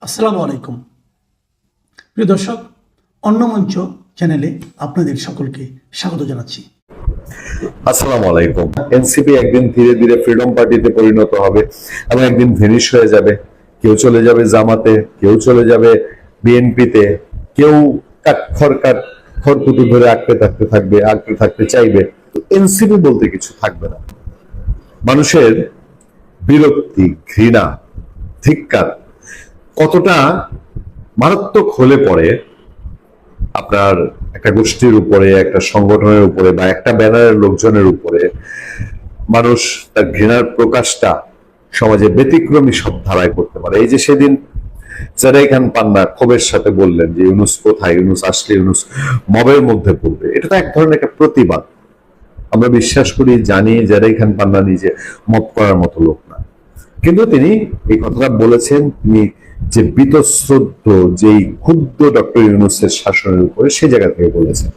আসসালামু আলাইকুম প্রিয় দর্শক, অন্য মঞ্চ চ্যানেলে আপনাদের সকলকে স্বাগত জানাচ্ছি। আসসালামু আলাইকুম। এনসিপি একদিন ধীরে ধীরে ফ্রিডম পার্টিতে পরিণত হবে এবং একদিন ভেনিশ হয়ে যাবে। কেউ চলে যাবে জামাতে, কেউ চলে যাবে বিএনপিতে, কেউ খড়কুটো ধরে আঁকড়ে থাকতে চাইবে। এনসিপি বলতে কিছু থাকবে না। মানুষের বিরক্তি, ঘৃণা, ধিক্কার কতটা মারাত্মক হলে পরে আপনার একটা গোষ্ঠীর উপরে, একটা সংগঠনের উপরে বা একটা ব্যানারের লোকজনের উপরে মানুষ তার ঘৃণার প্রকাশটা সমাজে ব্যতিক্রমী সব ধারায় করতে পারে। এই যে সেদিন জেরাই খান পান্না ক্ষোভের সাথে বললেন যে ইউনূস কোথায়, ইউনূস আসলে ইউনূস মবের মধ্যে পড়বে, এটা তো এক ধরনের একটা প্রতিবাদ। আমরা বিশ্বাস করি, জানি জেরাই খান পান্না নিজে মব করার মতো লোক না, কিন্তু তিনি এই কথাটা বলেছেন তিনি যে বীতশ্রদ্ধ, যেই ক্ষুদ্র ডক্টর ইউনূসের শাসনের উপরে, সেই জায়গা থেকে বলেছেন।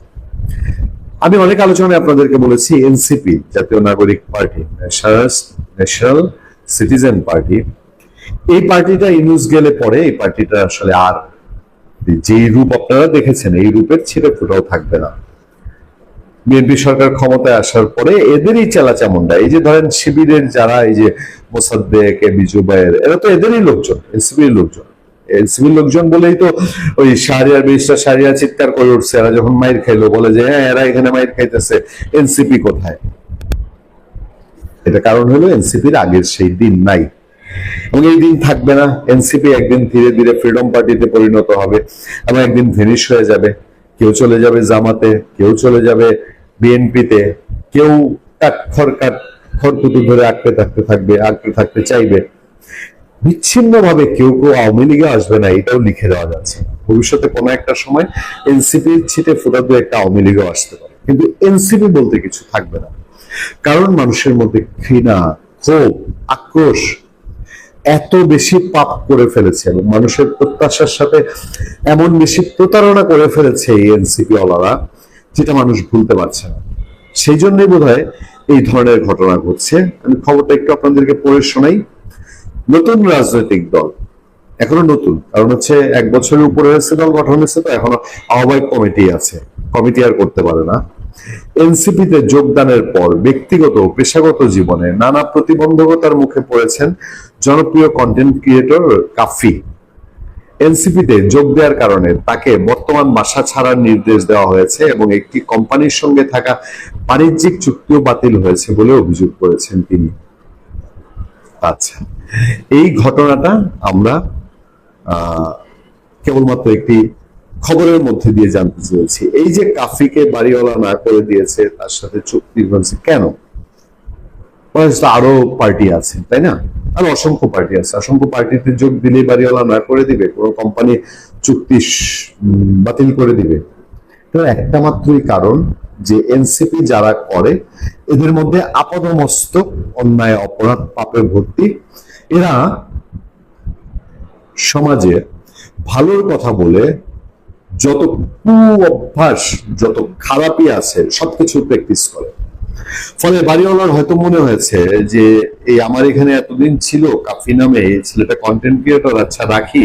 আমি অনেক আলোচনায় আপনাদেরকে বলেছি এনসিপি, জাতীয় নাগরিক পার্টি, ন্যাশনাল সিটিজেন পার্টি, এই পার্টিটা ইউনূস গেলে পরে এই পার্টিটা আসলে আর যেই রূপ আপনারা দেখেছেন এই রূপের ছিঁড়ে ফুটাও থাকবে না। বিএনপি সরকার ক্ষমতায় আসার পরে এদেরই চেলাচামুন্ডা, এই যে ধরেন শিবিরের যারা, এই যে মোসাদ্দেক, এবি জুবায়ের, এরা তো এদেরই লোকজন, এনসিপির লোকজন। এনসিপির লোকজন বলেই তো ওই শাহরিয়ার ব্যারিস্টার শাহরিয়ার চিৎকার করে উঠছে, এরা যখন মাইর খাইলো বলে যে হ্যাঁ এরা এখানে মাইর খাইতেছে, এনসিপি কোথায়? এটা কারণ হলো এনসিপির আগের সেই দিন নাই এবং এই দিন থাকবে না। এনসিপি একদিন ধীরে ধীরে ফ্রিডম পার্টিতে পরিণত হবে এবং একদিন ভেনিশ হয়ে যাবে। কেউ চলে যাবে জামাতে, কেউ চলে যাবে বিএনপিতে, কেউ খড়কুটো ধরে আঁকড়ে থাকতে চাইবে। বিচ্ছিন্ন ভাবে কেউ কেউ আওয়ামী লীগে আসবে না, এটাও লিখে দেওয়া যাচ্ছে। ভবিষ্যতে কোনো একটা সময় এনসিপির ছিটে ফোটা দু একটা আওয়ামী লীগও আসতে পারে, কিন্তু এনসিপি বলতে কিছু থাকবে না। কারণ মানুষের মধ্যে ঘৃণা, ক্ষোভ, আক্রোশ এত বেশি পাপ করে ফেলেছে এবং মানুষের প্রত্যাশার সাথে এমন বেশি প্রতারণা করে ফেলেছে এই এনসিপি ওয়ালারা, যেটা মানুষ ভুলতে পারছে না। সেই জন্যই বোধহয় এই ধরনের ঘটনা ঘটছে। আমি খবরটা একটু আপনাদেরকে পড়ে শোনাই। নতুন রাজনৈতিক দল, এখনো নতুন, কারণ হচ্ছে 1 বছরের উপরে হয়েছে দল গঠন হয়েছে, তো এখনো আহ্বায়ক কমিটি আছে, কমিটি আর করতে পারে না। এনসিপিতে যোগদানের পর ব্যক্তিগত ও পেশাগত জীবনে নানা প্রতিবন্ধকতার মুখে পড়েছেন জনপ্রিয় কন্টেন্ট ক্রিয়েটর কাফি। এনসিপিতে যোগ দেওয়ার কারণে তাকে বর্তমান বাসা ছাড়ার নির্দেশ দেওয়া হয়েছে এবং একটি কোম্পানির সঙ্গে থাকা বাণিজ্যিক চুক্তিও বাতিল হয়েছে বলে অভিযোগ করেছেন তিনি। আচ্ছা, এই ঘটনাটা আমরা কেবলমাত্র একটি খবরের মধ্যে দিয়ে জানতে চেয়েছি। এই যে কাফিকে বাড়িওয়ালা না করে দিয়েছে, তার সাথে চুক্তি হয়েছে কেন? আরো পার্টি আছে, তাই না? আর অসংখ্য পার্টি আছে, অসংখ্য পার্টিতে যোগ দিলে বাড়িওয়ালা না করে দিবে? কোনো কোম্পানি চুক্তি বাতিল করে দিবে? একটা মাত্রই কারণ, যে এনসিপি যারা করে এদের মধ্যে আপাদমস্তক অন্যায়, অপরাধ, পাপে ভর্তি। এরা সমাজে ভালোর কথা বলে যত অভ্যাস, যত খারাপই আছে সবকিছু প্র্যাকটিস করে। ফলে বাড়িওয়ালার হয়তো মনে হয়েছে যে এই আমার এখানে এতদিন ছিল কাফি নামে এই ছেলেটা কন্টেন্ট ক্রিয়েটর, আচ্ছা রাখি।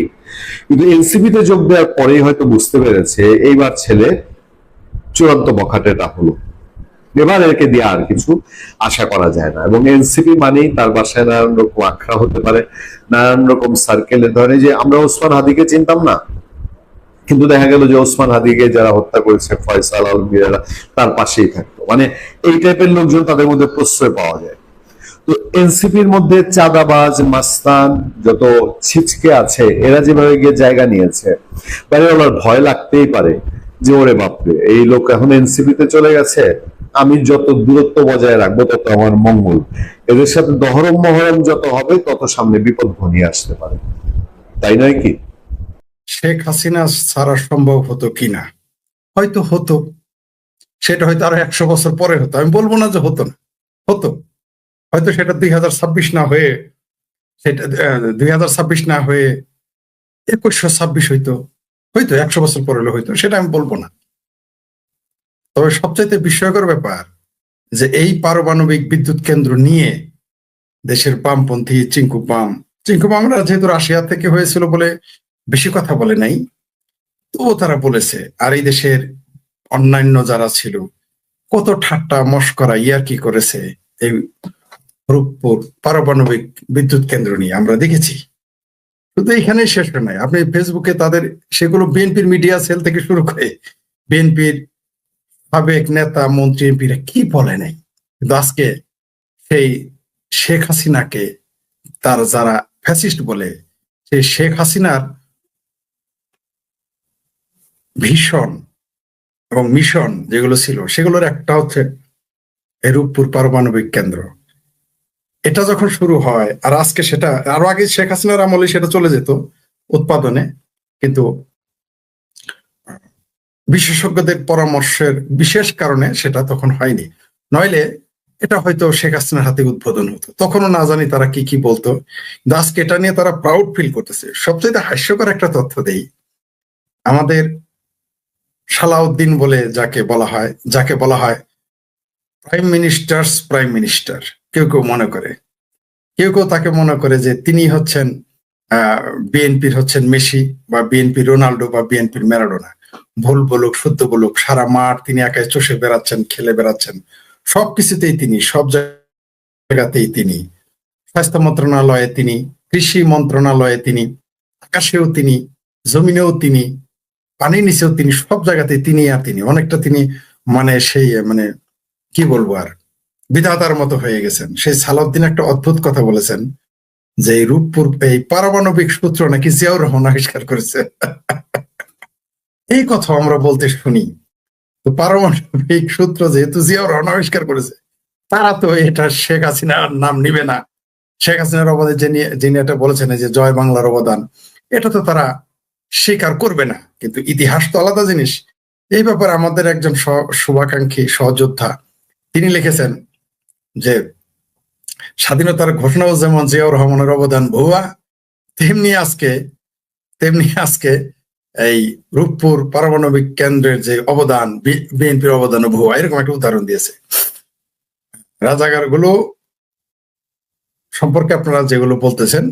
কিন্তু এনসিপিতে যোগ দেওয়ার পরেই হয়তো বুঝতে পেরেছে এইবার ছেলে চূড়ান্ত বখাটেটা হলো, এবার একে দিয়ে আর কিছু আশা করা যায় না। এবং এনসিপি মানেই তার বাসায় নানান রকম আখড়া হতে পারে, নানান রকম সার্কেলে। ধরে যে আমরা ওসমান হাদিকে চিনতাম না, কিন্তু দেখা গেল যে ওসমান হাদিকে যারা হত্যা করেছে ফয়সাল আলমগীরা তার পাশেই থাকতো। মানে এই টাইপের লোকজন তাদের মধ্যে প্রশ্রয় পাওয়া যায়। তো এনসিপির মধ্যে চাঁদাবাজ, মাস্তান, যত ছিচকে আছে, এরা যেভাবে গিয়ে জায়গা নিয়েছে, বাড়িওয়ালার ভয় লাগতেই পারে যে ওরে বাপরে, এই লোক এখন এনসিপিতে চলে গেছে, আমি যত দূরত্ব বজায় রাখবো তত আমার মঙ্গল। এদের সাথে দহরম মহরম যত হবে তত সামনে বিপদ ঘনিয়ে আসতে পারে, তাই নয় কি? শেখ হাসিনা ছাড়া সম্ভব হতো কিনা? হয়তো হতো, সেটা হয়তো আরো 100 বছর পরে হতো। আমি বলবো না যে হতো না, হতো। হয়তো সেটা 2026 না হয়ে, সেটা 2026 না হয়ে 2126 হইতো, হয়তো 100 বছর পরে হলে হইতো, সেটা আমি বলবো না। তবে সবচাইতে বিস্ময়কর ব্যাপার যে এই পারমাণবিক বিদ্যুৎ কেন্দ্র নিয়ে দেশের বামপন্থী চিঙ্কুপামরা যেহেতু রাশিয়া থেকে হয়েছিল বলে বেশি কথা বলে নাই, তবুও তারা বলেছে। আর এই দেশের অন্যান্য যারা ছিল কত ঠাট্টা মশকরা ইয়ার্কি করেছে এই রূপপুর পারমাণবিক বিদ্যুৎ কেন্দ্র নিয়ে আমরা দেখেছি। শুধু এখানেই শেষ নয়, আপনি ফেসবুকে তাদের সেগুলো বিএনপির মিডিয়া সেল থেকে শুরু করে বিএনপির সাবেক নেতা মন্ত্রী এমপিরা কি বলে নাই, কিন্তু আজকে সেই শেখ হাসিনাকে তার যারা ফ্যাসিস্ট বলে, সেই শেখ হাসিনার ভীষণ এবং মিশন যেগুলো ছিল সেগুলোর একটা হচ্ছে এই রূপপুর পারমাণবিক কেন্দ্র। এটা যখন শুরু হয়, আর আজকে সেটা আরো আগে শেখ হাসিনার আমলে সেটা চলে যেত উৎপাদনে, কিন্তু বিশেষজ্ঞদের পরামর্শের বিশেষ কারণে সেটা তখন হয়নি। নইলে এটা হয়তো শেখ হাসিনার হাতে উদ্বোধন হতো, তখনও না জানি তারা কি কি বলতো। কিন্তু আজকে এটা নিয়ে তারা প্রাউড ফিল করতেছে। সবচেয়ে হাস্যকর একটা তথ্য দেই, আমাদের সালাউদ্দিন বলে যাকে বলা হয় প্রাইম মিনিস্টার, কেউ কেউ মনে করে, কেউ কেউ তাকে মনে করে যে তিনি হচ্ছেন বিএনপির হচ্ছেন মেসি বা বিএনপির রোনাল্ডো বা বিএনপির ম্যারাডোনা। ভুল বলুক শুদ্ধ বলুক, সারা মাঠ তিনি একাই চষে বেড়াচ্ছেন, খেলে বেড়াচ্ছেন, সবকিছুতেই তিনি, সব জায়গাতেই তিনি, স্বাস্থ্য মন্ত্রণালয়ে তিনি, কৃষি মন্ত্রণালয়ে তিনি, আকাশেও তিনি, জমিনেও তিনি, পানির নিচেও তিনি, সব জায়গাতেই তিনি। আর তিনি অনেকটা তিনি মানে সেই মানে কি বলবো আর বিধাতার মতো হয়ে গেছেন। সেই সালাউদ্দিন একটা অদ্ভুত কথা বলেছেন যে এই রূপপুর এই পারমাণবিক সূত্র নাকি জিয়াউর রহমান আবিষ্কার করেছে। এই কথা আমরা বলতে শুনি, তো পারমাণবিক সূত্র যেহেতু জিয়াউর রহমান আবিষ্কার করেছে, তারা তো এটা শেখ হাসিনার নাম নিবে না। শেখ হাসিনার অবদান যিনি এটা বলেছেন যে জয় বাংলার অবদান, এটা তো তারা স্বীকার করবে না। কিন্তু ইতিহাস তো আলাদা জিনিস। এই ব্যাপারে আমাদের একজন শুভাকাঙ্ক্ষী সহযোদ্ধা তিনি লিখেছেন যে স্বাধীনতার ঘোষণাও যেমন জিয়াউর রহমানের অবদান ভুয়া, তেমনি আজকে এই রূপপুর পারমাণবিক কেন্দ্রের যে অবদান, বিএনপির অবদানও ভুয়া। এরকম একটা উদাহরণ দিয়েছে। রাজাকার গুলো সম্পর্কে আপনারা যেগুলো বলতেছেন,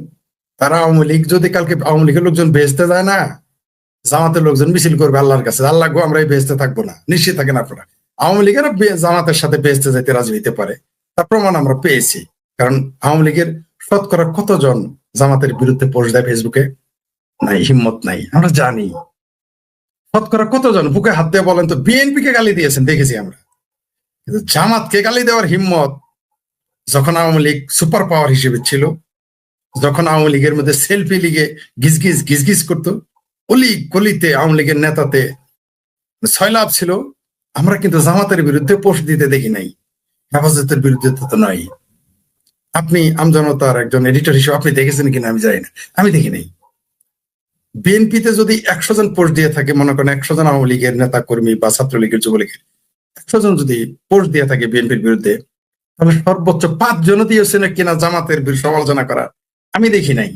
তারা আওয়ামী লীগ যদি কালকে আওয়ামী লীগের লোকজন বেহেশতে যায় না, জামাতের লোকজন মিছিল করবে আল্লাহর কাছে, আল্লাহ গো আমরা এই বেহেশতে থাকবো না, নিশ্চিত থাকেন আপনারা। আওয়ামী লীগের জামাতের সাথে বেহেশতে যাইতে রাজি হইতে পারে, তার প্রমাণ আমরা পেয়েছি। কারণ আওয়ামী লীগের শতকরা কতজন জামাতের বিরুদ্ধে পোস্ট দেয় ফেসবুকে? নাই, হিম্মত নাই, আমরা জানি। শতকরা কতজন বুকে হাত দিয়ে বলেন তো বিএনপি কে গালি দিয়েছেন দেখেছি আমরা, কিন্তু জামাতকে গালি দেওয়ার হিম্মত যখন আওয়ামী লীগ সুপার পাওয়ার হিসেবে ছিল, যখন আওয়ামী লীগের মধ্যে সেলফি লিগে গিজগিজ করতো, অলি গলিতে আওয়ামী লীগের নেতাতে ছয়লাভ ছিল, আমরা কিন্তু জামাতের বিরুদ্ধে পোস্ট দিতে দেখি নাই, হেফাজতের বিরুদ্ধে তো নয়। আপনি আমজনতার একজন এডিটর হিসেবে আপনি দেখেছেন কিনা আমি জানি না, আমি দেখি নাই। বিএনপিতে যদি 100 জন পোস্ট দিয়ে থাকে, মনে করেন 100 জন আওয়ামী লীগের নেতা কর্মী বা ছাত্রলীগের যুবলীগের 100 জন যদি পোস্ট দিয়ে থাকে বিএনপির বিরুদ্ধে, তাহলে সর্বোচ্চ 5 জন দিয়েছেন কিনা জামাতের সমালোচনা করা, আমি দেখি নাই।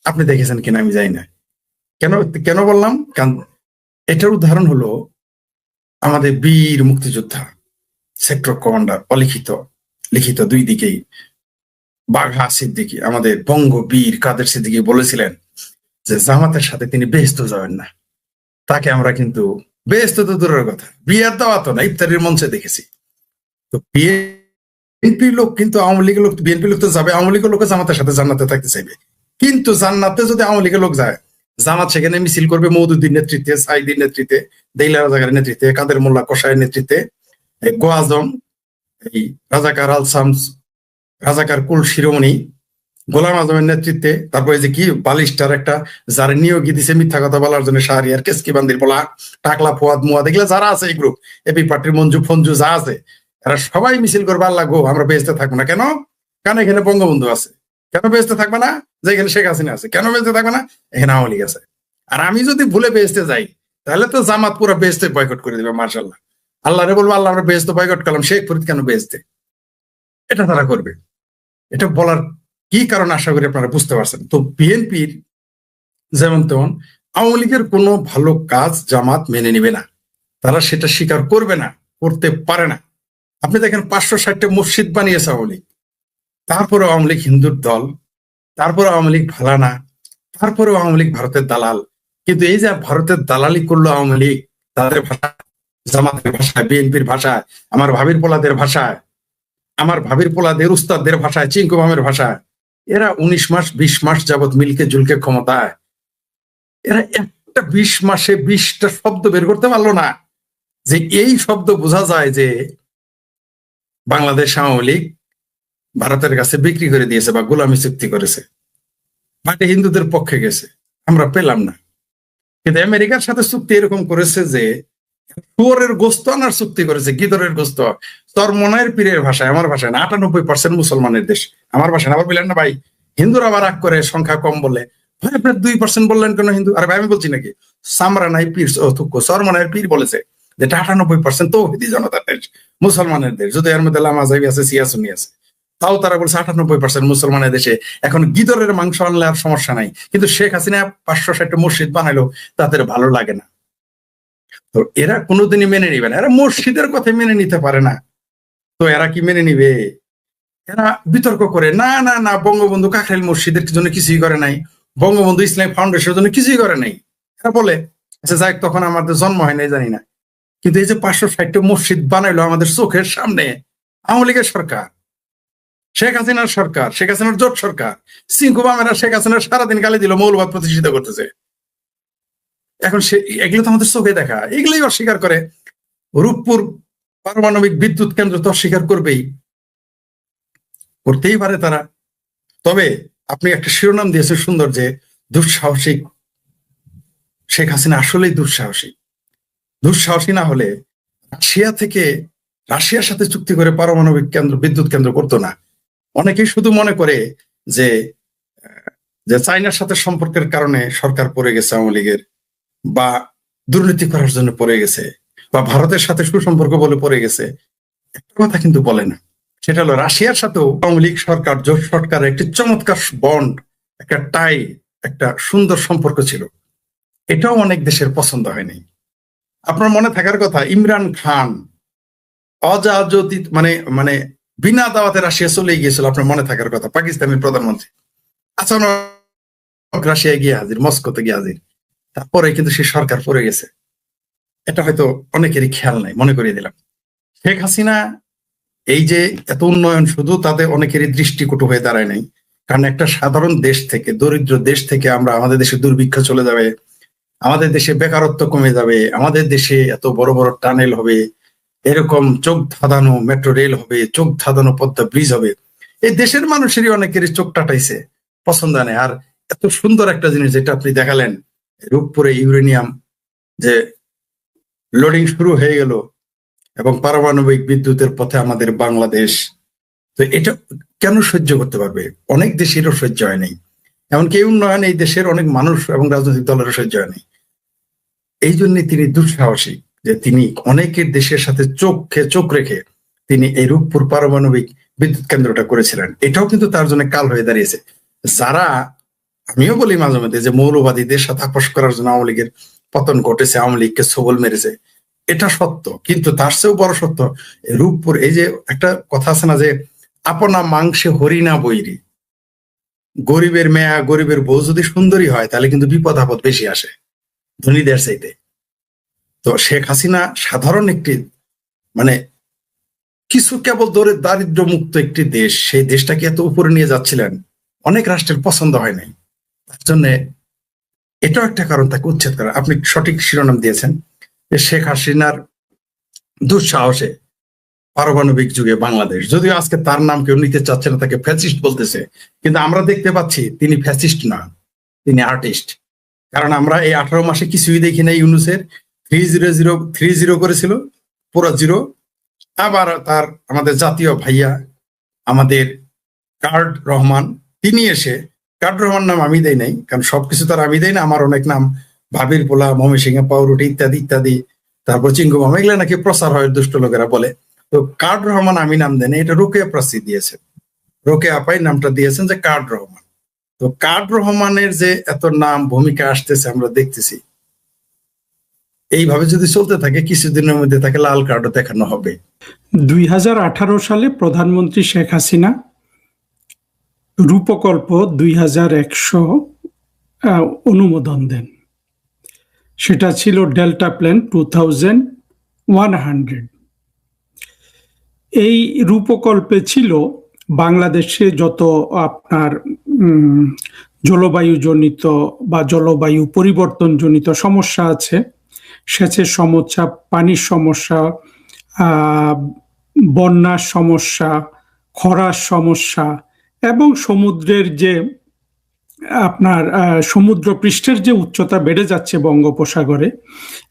আপনি দেখেছেন কিনা আমি জানি না। কেন বললাম? কারণ এটার উদাহরণ হলো আমাদের বীর মুক্তিযোদ্ধা সেক্টর কমান্ডার লিখিত দুই দিকেই বাঘা সিদ্দিকী, আমাদের বঙ্গবীর কাদের সিদ্দিকী বলেছিলেন যে জামাতের সাথে তিনি বেহেশত যাবেন না। তাকে আমরা কিন্তু বেহেশত তো দূরের কথা, বিয়ার দাওয়াত না, ইফতারির মঞ্চে দেখেছি। তো বিএনপি লোক কিন্তু আওয়ামী লীগের লোক, বিএনপি লোক তো যাবে, আওয়ামী লীগের লোক জামাতের সাথে জান্নাতে থাকতে চাইবে। কিন্তু জান্নাতে যদি আওয়ামী লীগের লোক যায়, জামাত সেখানে মিছিল করবে মওদুদীর নেতৃত্বে, সাইদির নেতৃত্বে, দেইলা রাজাকারের নেতৃত্বে, কাদের মোল্লা কসাইয়ের নেতৃত্বে, গোয়াজম, এই রাজাকার আল শামস, রাজাকার কুল শিরোমণি, গোলাম আজমের নেতৃত্বে, তারপরে যে কি বালিশটার একটা যার নিয়োগী দিছে মিথ্যা কথা বলার জন্য শাহরিয়ার কেসকি বান্দির বলা, টাকলা ফুয়াদ মুয়াদ, এগুলা যারা আছে এই গ্রুপ, এবি পার্টির মঞ্জু ফঞ্জু যা আছে, এরা সবাই মিছিল করবে আল্লাহ গো আমরা বেহেশতে থাকবো না। কেন? কারণ এখানে বঙ্গবন্ধু আছে। কেন বেহেশতে থাকবে না? যে এখানে শেখ হাসিনা আছে। কেন বেহেশতে থাকবে না? এখানে আওয়ামী লীগ আছে। আর আমি যদি ভুলে বেহেশতে যাই, তাহলে তো জামাত পুরো বেহেশতে বয়কট করে দিবে। মার্শাল্লাহ, আল্লাহ রে বলবো আল্লাহ আমরা বেহেশত বয়কট করলাম, শেখ ফরিদ কেন বেহেশতে? এটা তারা করবে। এটা বলার কি কারণ আশা করি আপনারা বুঝতে পারছেন। তো বিএনপির যেমন তেমন আওয়ামী লীগের কোনো ভালো কাজ জামাত মেনে নিবে না, তারা সেটা স্বীকার করবে না, করতে পারে না। আপনি দেখেন 560টা মসজিদ বানিয়েছে আওয়ামী লীগ, তারপরে আওয়ামী লীগ হিন্দুর দল, তারপরে আওয়ামী লীগ ভালা না, তারপরেও আওয়ামী লীগ ভারতের দালাল। কিন্তু এই যে ভারতের দালালি করলো আওয়ামী লীগ, তাদের ভাষা, জামাতের ভাষায়, বিএনপির ভাষায়, আমার ভাবির পোলাদের ভাষায়, আমার ভাবির পোলাদের উস্তাদদের ভাষায়, চিঙ্কু মামের ভাষায়, এরা 19 মাস 20 মাস যাবৎ মিলকে জুলকে ক্ষমতায়, এরা একটা 20 মাসে 20টা শব্দ বের করতে পারলো না যে এই শব্দ বোঝা যায় যে বাংলাদেশ আওয়ামী লীগ ভারতের কাছে বিক্রি করে দিয়েছে বা গোলামি চুক্তি করেছে, বাটে হিন্দুদের পক্ষে গেছে। আমরা পেলাম না। কিন্তু আমেরিকার সাথে চুক্তি এরকম করেছে যে শুয়োরের গোস্ত আনার চুক্তি করেছে, গিদরের গোস্ত। চরমনায়ের পীরের ভাষায়, আমার ভাষায় না, 98% মুসলমানের দেশ, আমার ভাষায়। আবার বললেন না ভাই হিন্দুরা আবার রাগ করে সংখ্যা কম বললে, ভাই আপনার 2% বললেন কেন হিন্দু? আরে ভাই আমি বলছি নাকি, সামরা নাই পীর, চরমনায়ের পীর বলেছে যে 98% তৌহিদি জনতার দেশ, মুসলমানের দেশ। যদি এর মধ্যে লামাজাবি আছে, সিয়াসুনি আছে, তাও তারা বলছে 98% মুসলমানের দেশে এখন গিদরের মাংস আনলে আর সমস্যা নাই। কিন্তু শেখ হাসিনা 560টা মসজিদ বানাইলো, তাদের ভালো লাগে না। তো এরা কোনোদিনই মেনে নিবে না, এরা মসজিদের কথা মেনে নিতে পারে না। তো এরা কি মেনে নিবে? এরা বিতর্ক করে, না না না, বঙ্গবন্ধু কাকরাইল মসজিদের জন্য কিছুই করে নাই, বঙ্গবন্ধু ইসলামিক ফাউন্ডেশনের জন্য কিছুই করে নাই। এরা বলে আচ্ছা যাক, তখন আমাদের জন্ম হয় নাই, জানি না। কিন্তু এই যে 560টা মসজিদ বানাইলো আমাদের চোখের সামনে আওয়ামী লীগের সরকার, শেখ হাসিনার সরকার, শেখ হাসিনার জোট সরকার। চিঙ্কু মামেরা শেখ হাসিনার সারাদিন গালি দিল, মৌলবাদ প্রতিষ্ঠিত করতেছে। এখন সে এগুলো তো আমাদের চোখে দেখা, এগুলোই অস্বীকার করে। রূপপুর পারমাণবিক বিদ্যুৎ কেন্দ্র তো অস্বীকার করবেই, করতেই পারে তারা। তবে আপনি একটা শিরোনাম দিয়েছেন সুন্দর, যে দুঃসাহসিক। শেখ হাসিনা আসলেই দুঃসাহসী। দুঃসাহসী না হলে রাশিয়ার সাথে চুক্তি করে পারমাণবিক কেন্দ্র, বিদ্যুৎ কেন্দ্র করতো না। অনেকেই শুধু মনে করে যে চায়নার সাথে সম্পর্কের কারণে সরকার পড়ে গেছে আওয়ামী লীগের, বা দুর্নীতি করার জন্য পড়ে গেছে, বা ভারতের সাথে সুসম্পর্ক বলে পড়ে গেছে। একটা কথা কিন্তু বলে না, সেটা হলো রাশিয়ার সাথেও আওয়ামী লীগ সরকার, জোট সরকারের একটি চমৎকার বন্ড, একটা টাই, একটা সুন্দর সম্পর্ক ছিল। এটাও অনেক দেশের পছন্দ হয়নি। আপনার মনে থাকার কথা, ইমরান খান অযাচিত মানে মানে বিনা দাওয়াতে রাশিয়া চলে গিয়েছিল, আপনার মনে থাকার কথা, পাকিস্তানের প্রধানমন্ত্রী আচানক রাশিয়ায় গিয়ে হাজির, মস্কোতে গিয়ে হাজির। তারপরে কিন্তু সে সরকার পড়ে গেছে। এটা হয়তো অনেকেরই খেয়াল নাই, মনে করিয়ে দিলাম। শেখ হাসিনা এই যে এত উন্নয়ন, শুধু তাদের অনেকেরই দৃষ্টিকটু হয়ে দাঁড়ায় নাই। কারণ একটা সাধারণ দেশ থেকে, দরিদ্র দেশ থেকে আমরা, আমাদের দেশে দুর্ভিক্ষ চলে যাবে, আমাদের দেশে বেকারত্ব কমে যাবে, আমাদের দেশে এত বড় বড় টানেল হবে, এরকম চোখ ধাঁধানো মেট্রো রেল হবে, চোখ ধাঁধানো পদ্মা ব্রিজ হবে, এই দেশের মানুষেরই অনেকেরই চোখ টাটাইছে, পছন্দ নেই। আর এত সুন্দর একটা জিনিস যেটা আপনি দেখালেন, রূপপুরে ইউরেনিয়াম যে লোডিং শুরু হয়ে গেল এবং পারমাণবিক বিদ্যুতের পথে আমাদের বাংলাদেশ, তো এটা কেন সহ্য করতে পারবে? অনেক দেশেরও সহ্য হয় নাই, এমনকি এই উন্নয়ন এই দেশের অনেক মানুষ এবং রাজনৈতিক দলেরও সহ্য হয় নাই। এই জন্য তিনি দুঃসাহসী, যে তিনি অনেকের দেশের সাথে চোখ রেখে তিনি এই রূপপুর পারমাণবিক বিদ্যুৎ কেন্দ্রটা করেছিলেন। এটাও কিন্তু তার জন্য কাল হয়ে দাঁড়িয়েছে। যারা, আমিও বলি মাঝে মধ্যে যে মৌলবাদীদের সাথে আপোষ করার জন্য আওয়ামী লীগের পতন ঘটেছে, আওয়ামী লীগকে সবল মেরেছে, এটা সত্য। কিন্তু তার চেয়েও বড় সত্য, রূপপুর, এই যে একটা কথা আছে না যে আপনা মাংসে হরিণা বৈরী, গরিবের মেয়া, গরিবের বউ যদি সুন্দরী হয় তাহলে কিন্তু বিপদ আপদ বেশি আসে ধনীদের চাইতে। তো শেখ হাসিনা সাধারণ একটি মানে কিছু কেবল দারিদ্র মুক্ত একটি দেশ, সেই দেশটাকে এত উপরে নিয়ে যাচ্ছিলেন, অনেক রাষ্ট্রের পছন্দ হয় নাই। তার জন্য এটাও একটা কারণ তাকে উচ্ছেদ করা। আপনি সঠিক শিরোনাম দিয়েছেন যে শেখ হাসিনার দুঃসাহসে পারমাণবিক যুগে বাংলাদেশ। যদিও আজকে তার নাম কেউ নিতে চাচ্ছে না, তাকে ফ্যাসিস্ট বলতেছে, কিন্তু আমরা দেখতে পাচ্ছি তিনি ফ্যাসিস্ট না, তিনি আর্টিস্ট। কারণ আমরা এই 18 মাসে কিছুই দেখি নাই। ইউনূসের 300 করেছিল, পুরো জিরো। আবার তার আমাদের জাতীয় ভাইয়া, আমাদের কার্ড রহমান, তিনি এসে, কার্ড রহমান নাম আমি দেই নাই, কারণ সবকিছু তার আমি দেই না, আমার অনেক নাম, ভাবির পোলা, ময়মনসিংহে পাউরুটি ইত্যাদি ইত্যাদি, তারপর চিঙ্গু মামা, এগুলো নাকি প্রচার হয়, দুষ্ট লোকেরা বলে। তো কার্ড রহমান আমি নাম দেন, এটা রোকেয়া প্রাসি দিয়েছেন, রোকেয়া আপাই নামটা দিয়েছেন যে কার্ড রহমান। তো কার্ড রহমানের যে এত নাম ভূমিকা আসতেছে আমরা দেখতেছি, এইভাবে যদি চলতে থাকে কিছুদিনের মধ্যে তাকে লাল কার্ডও দেখানো হবে। 2018 সালে প্রধানমন্ত্রী শেখ হাসিনা রূপকল্প 2100 অনুমোদন দেন। সেটা ছিল ডেল্টা প্ল্যান 2100। এই রূপকল্পে ছিল বাংলাদেশে যত আপনার জলবায়ুজনিত বা জলবায়ু পরিবর্তনজনিত সমস্যা আছে, সেচের সমস্যা, পানির সমস্যা, বন্যার সমস্যা, খরার সমস্যা, এবং সমুদ্রের যে আপনার সমুদ্র পৃষ্ঠের যে উচ্চতা বেড়ে যাচ্ছে বঙ্গোপসাগরে,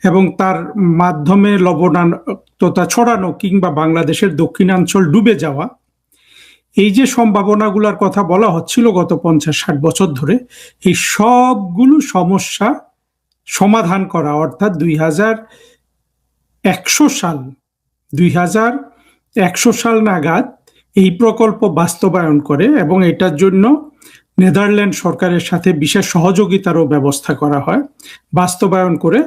এবং তার মাধ্যমে লবণাক্ততা ছড়ানো কিংবা বাংলাদেশের দক্ষিণাঞ্চল ডুবে যাওয়া, এই যে সম্ভাবনাগুলোর কথা বলা হচ্ছিল গত 50-60 বছর ধরে, এই সবগুলো সমস্যা সমাধান করা, অর্থাৎ 2100 সাল নাগাদ এই প্রকল্প বাস্তবায়ন করে, এবং এটার জন্য নেদারল্যান্ড সরকারের সাথে বিশেষ সহযোগিতারও ব্যবস্থা করা হয়। বাস্তবায়ন করে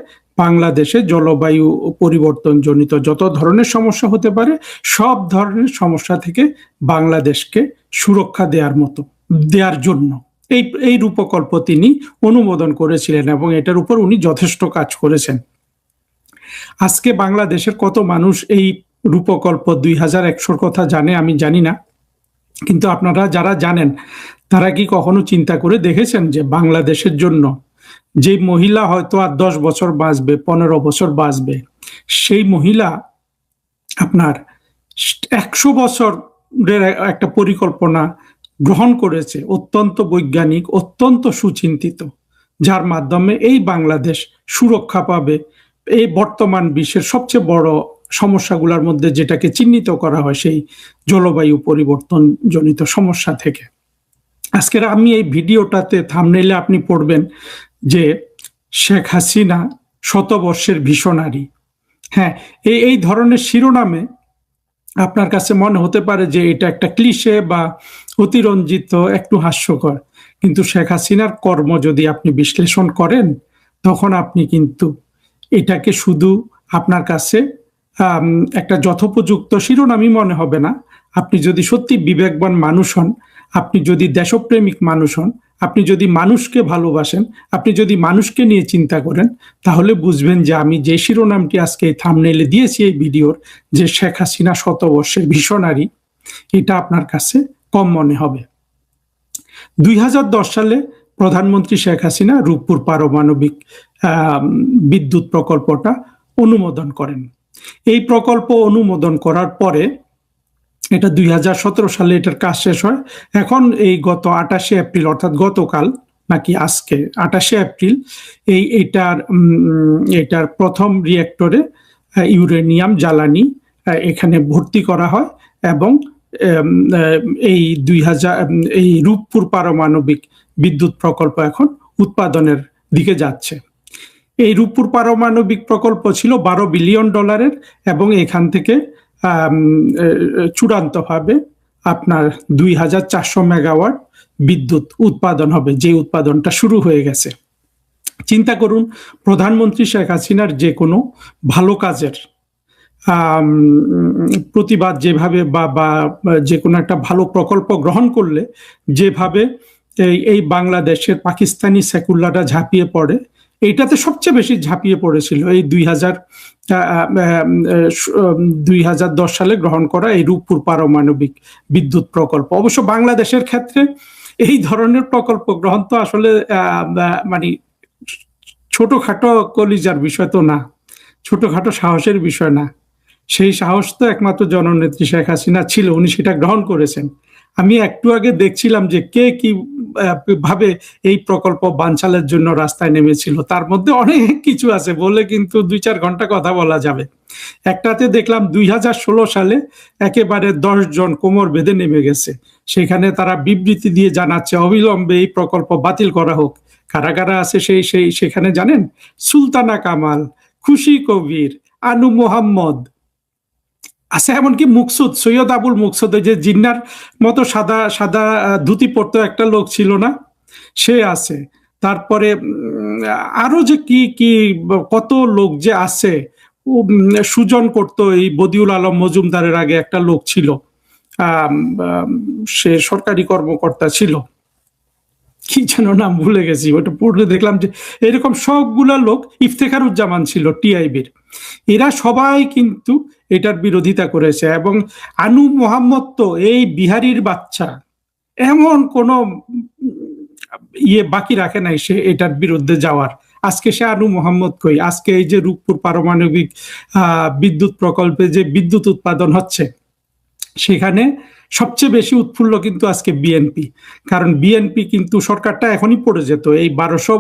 বাংলাদেশে জলবায়ু পরিবর্তনজনিত যত ধরনের সমস্যা হতে পারে সব ধরনের সমস্যা থেকে বাংলাদেশকে সুরক্ষা দেওয়ার জন্য এই রূপকল্প তিনি অনুমোদন করেছিলেন, এবং এটার উপর উনি যথেষ্ট কাজ করেছেন। আজকে বাংলাদেশের কত মানুষ এই রূপকল্প 2100 কথা জানে আমি জানি না, কিন্তু আপনারা যারা জানেন তারা কি কখনো চিন্তা করে দেখেছেন যে বাংলাদেশের জন্য যে মহিলা হয়তো আর 10 বছর বাঁচবে, 15 বছর বাঁচবে, সেই মহিলা আপনার 100 বছরের একটা পরিকল্পনা গ্রহণ করেছে, অত্যন্ত বৈজ্ঞানিক, অত্যন্ত সুচিন্তিত, যার মাধ্যমে এই বাংলাদেশ সুরক্ষা পাবে এই বর্তমান বিশ্বের সবচেয়ে বড় সমস্যাগুলোর মধ্যে, যেটাকে চিহ্নিত করা হয় সেই জলবায়ু পরিবর্তনজনিত সমস্যা থেকে। আজকের আমি এই ভিডিওটাতে থাম্বনেইলে আপনি পড়বেন যে শেখ হাসিনা শতবর্ষের ভীষণারী। হ্যাঁ, এই ধরনের শিরোনামে আপনার কাছে মনে হতে পারে যে এটা একটা ক্লিশে বা অতিরঞ্জিত, একটু হাস্যকর, কিন্তু শেখ হাসিনার কর্ম যদি আপনি বিশ্লেষণ করেন তখন আপনি কিন্তু এটাকে শুধু আপনার কাছে একটা যথোপযুক্ত শিরোনামই মনে হবে না। আপনি যদি সত্যি বিবেকবান মানুষ হন, আপনি যদি দেশপ্রেমিক মানুষ হন, আপনি যদি মানুষকে ভালোবাসেন, আপনি যদি মানুষকে নিয়ে চিন্তা করেন, তাহলে বুঝবেন যে আমি যে শিরোনামটি আজকে এই থাম্বনেইলে দিয়েছি এই ভিডিওর, যে শেখ হাসিনা শতবর্ষের ভীষণারী, এটা আপনার কাছে কম মনে হবে। 2010 সালে প্রধানমন্ত্রী শেখ হাসিনা রূপপুর পারমাণবিক বিদ্যুৎ প্রকল্পটা অনুমোদন করেন। এই প্রকল্প অনুমোদন করার পরে এটা 2017 সালে এটার কাজ শেষ হয়। এখন এই গত 28 এপ্রিল, অর্থাৎ গতকাল নাকি আজকে 28 এপ্রিল, এটার প্রথম রিঅ্যাক্টরে ইউরেনিয়াম জ্বালানি এখানে ভর্তি করা হয়, এবং এই রূপপুর পারমাণবিক বিদ্যুৎ প্রকল্প এখন উৎপাদনের দিকে যাচ্ছে। এই রূপপুর পারমাণবিক প্রকল্প ছিল $12 বিলিয়ন, এবং এখান থেকে চূড়ান্তভাবে আপনার 2400 মেগাওয়াট বিদ্যুৎ উৎপাদন হবে, যে উৎপাদনটা শুরু হয়ে গেছে। চিন্তা করুন, প্রধানমন্ত্রী শেখ হাসিনার যে কোনো ভালো কাজের প্রতিবাদ যেভাবে বা যে কোনো একটা ভালো প্রকল্প গ্রহণ করলে যেভাবে এই বাংলাদেশের পাকিস্তানি সেকুলাররা ঝাঁপিয়ে পড়ে, এইটাতে সবচেয়ে বেশি ঝাঁপিয়ে পড়েছিল এই 2010 সালে গ্রহণ করা এই রূপপুর পারমাণবিক বিদ্যুৎ প্রকল্প। অবশ্য বাংলাদেশের ক্ষেত্রে এই ধরনের প্রকল্প গ্রহণ তো আসলে মানে ছোটখাটো কলিজার বিষয় তো না, ছোটখাটো সাহসের বিষয় না। সেই সাহস তো একমাত্র জননেত্রী শেখ হাসিনা ছিল, উনি সেটা গ্রহণ করেছেন। আমি একটু আগে দেখছিলাম যে কে কি ভাবে এই প্রকল্প বানচালের জন্য রাস্তায় নেমেছিল, তার মধ্যে অনেক কিছু আছে, বলে কিন্তু 2-4 ঘন্টা কথা বলা যাবে। একটাতে দেখলাম 2016 সালে একেবারে 10 জন কোমর বেঁধে নেমে গেছে, সেখানে তারা বিবৃতি দিয়ে জানাচ্ছে অবিলম্বে এই প্রকল্প বাতিল করা হোক। কারা কারা আছে সেখানে জানেন? সুলতানা কামাল, খুশি কবির, আনু মোহাম্মদ আছে, এমনকি মুকসুদ, সৈয়দ আবুল মুকসুদ, যে জিন্নার মতো সাদা সাদা ধুতি পরতো একটা লোক ছিল না, সে আছে। তারপরে আরো যে কি কি কত লোক যে আছে, সুজন করতো, এই বদিউল আলম মজুমদারের আগে একটা লোক ছিল, সে সরকারি কর্মকর্তা ছিল, কি যেন নাম ভুলে গেছি, ওটা পড়লে দেখলাম যে এরকম সবগুলা লোক, ইফতেখারুজ্জামান ছিল টিআইবির, এরা সবাই কিন্তু এটার বিরোধিতা করেছে। এবং আনু মোহাম্মদ তো এই বিহারির বাচ্চা, এমন কোনো বাকি রাখে নাই সে এটার বিরুদ্ধে যাওয়ার। আজকে সে আনু মোহাম্মদ কই? আজকে এই যে রূপপুর পারমাণবিক বিদ্যুৎ প্রকল্পে যে বিদ্যুৎ উৎপাদন হচ্ছে, সেখানে সবচেয়ে বেশি উৎফুল্ল কিন্তু আজকে বিএনপি। কারণ বিএনপি কিন্তু, সরকারটা এখনই পড়ে যেত, এই 1200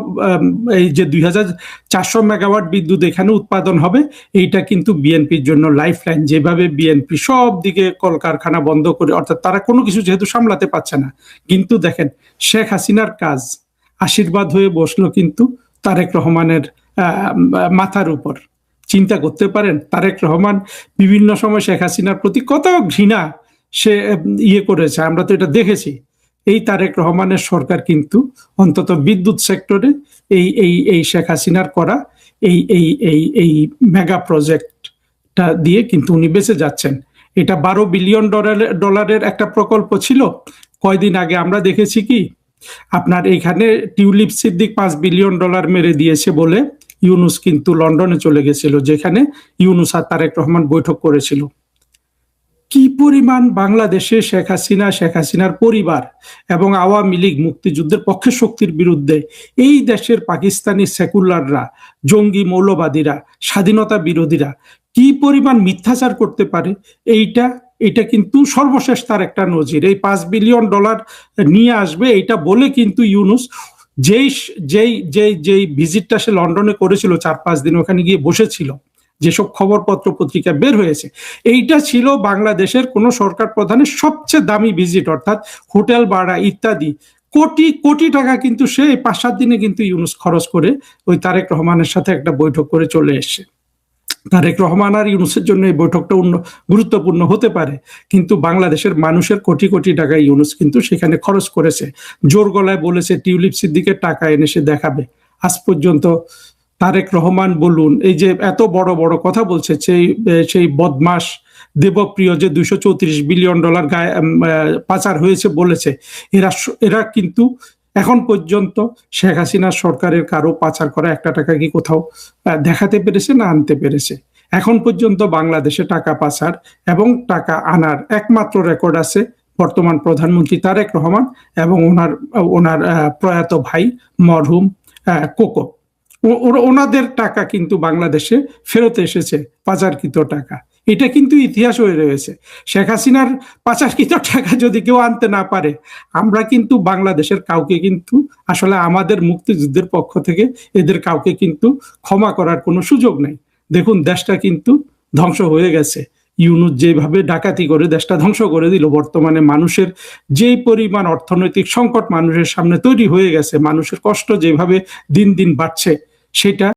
এই যে 2400 মেগাওয়াট বিদ্যুৎ এখানে উৎপাদন হবে, এইটা কিন্তু বিএনপির জন্য লাইফ লাইন। যেভাবে বিএনপি সব দিকে কলকারখানা বন্ধ করে, অর্থাৎ তারা কোনো কিছু যেহেতু সামলাতে পারছে না, কিন্তু দেখেন শেখ হাসিনার কাজ আশীর্বাদ হয়ে বসলো কিন্তু তারেক রহমানের মাথার উপর। চিন্তা করতে পারেন, তারেক রহমান বিভিন্ন সময় শেখ হাসিনার প্রতি কত ঘৃণা সে করেছে, আমরা তো এটা দেখেছি। এই তারেক রহমানের সরকার কিন্তু অন্তত বিদ্যুৎ সেক্টরে এই এই এই শেখ হাসিনার করা এই এই এই এই মেগা প্রজেক্টটা দিয়ে কিন্তু উনি বেঁচে যাচ্ছেন। এটা 12 বিলিয়ন ডলারের একটা প্রকল্প ছিল। কয়দিন আগে আমরা দেখেছি কি, আপনার এইখানে টিউলিপ সিদ্দিক 5 বিলিয়ন ডলার মেরে দিয়েছে বলে ইউনুস কিন্তু লন্ডনে চলে গেছিল, যেখানে ইউনুস আর তারেক রহমান বৈঠক করেছিল। কি পরিমাণ বাংলাদেশে শেখ হাসিনার পরিবার এবং আওয়ামী লীগ মুক্তিযুদ্ধের পক্ষের শক্তির বিরুদ্ধে এই দেশের পাকিস্তানি সেকুলাররা, জঙ্গি মৌলবাদীরা, স্বাধীনতা বিরোধীরা কি পরিমাণ মিথ্যাচার করতে পারে, এটা কিন্তু সর্বশেষ তার একটা নজির। এই 5 বিলিয়ন ডলার নিয়ে আসবে এইটা বলে কিন্তু ইউনুস যেই ভিজিটটা সে লন্ডনে করেছিল, 4-5 দিন ওখানে গিয়ে বসেছিল, যেসব খবরপত্র পত্রিকা বের হয়েছে, এইটা ছিল বাংলাদেশের কোন সরকার প্রধানের সবচেয়ে দামি ভিজিট। অর্থাৎ হোটেল ভাড়া ইত্যাদি কোটি কোটি টাকা কিন্তু সে 5-7 দিনে কিন্তু ইউনুস খরচ করে ওই তারেক রহমানের সাথে একটা বৈঠক করে চলে এসেছে। তারেক রহমান আর ইউনুসের জন্য এই বৈঠকটা গুরুত্বপূর্ণ হতে পারে, কিন্তু বাংলাদেশের মানুষের কোটি কোটি টাকা ইউনুস কিন্তু সেখানে খরচ করেছে। জোর গলায় বলেছে টিউলিপ সিদ্দিকের টাকা এনে সে দেখাবে। আজ পর্যন্ত তারেক রহমান বলুন, এই যে এত বড় বড় কথা বলছে, সেই বদমাস দেবপ্রিয় যে 234 বিলিয়ন ডলার পাচার হয়েছে বলেছে, এরা কিন্তু এখন পর্যন্ত শেখ হাসিনার সরকারের কারো পাচার করা একটা টাকা কি কোথাও দেখাতে পেরেছে না আনতে পেরেছে? এখন পর্যন্ত বাংলাদেশে টাকা পাচার এবং টাকা আনার একমাত্র রেকর্ড আছে বর্তমান প্রধানমন্ত্রী তারেক রহমান এবং ওনার প্রয়াত ভাই মরহুম কোকো। ওনাদের টাকা কিন্তু বাংলাদেশে ফেরত এসেছে, পাচারকৃত টাকা। এটা কিন্তু ইতিহাস হয়ে রয়েছে। শেখ হাসিনার পাচারকৃত টাকা যদি কেউ আনতে না পারে, আমরা কিন্তু বাংলাদেশের কাউকে কিন্তু আসলে আমাদের মুক্তিযুদ্ধের পক্ষ থেকে এদের কাউকে কিন্তু ক্ষমা করার কোনো সুযোগ নেই। দেখুন, দেশটা কিন্তু ধ্বংস হয়ে গেছে। ইউনুস যেভাবে ডাকাতি করে দেশটা ধ্বংস করে দিল, বর্তমানে মানুষের যেই পরিমাণ অর্থনৈতিক সংকট মানুষের সামনে তৈরি হয়ে গেছে, মানুষের কষ্ট যেভাবে দিন দিন বাড়ছে, সেটা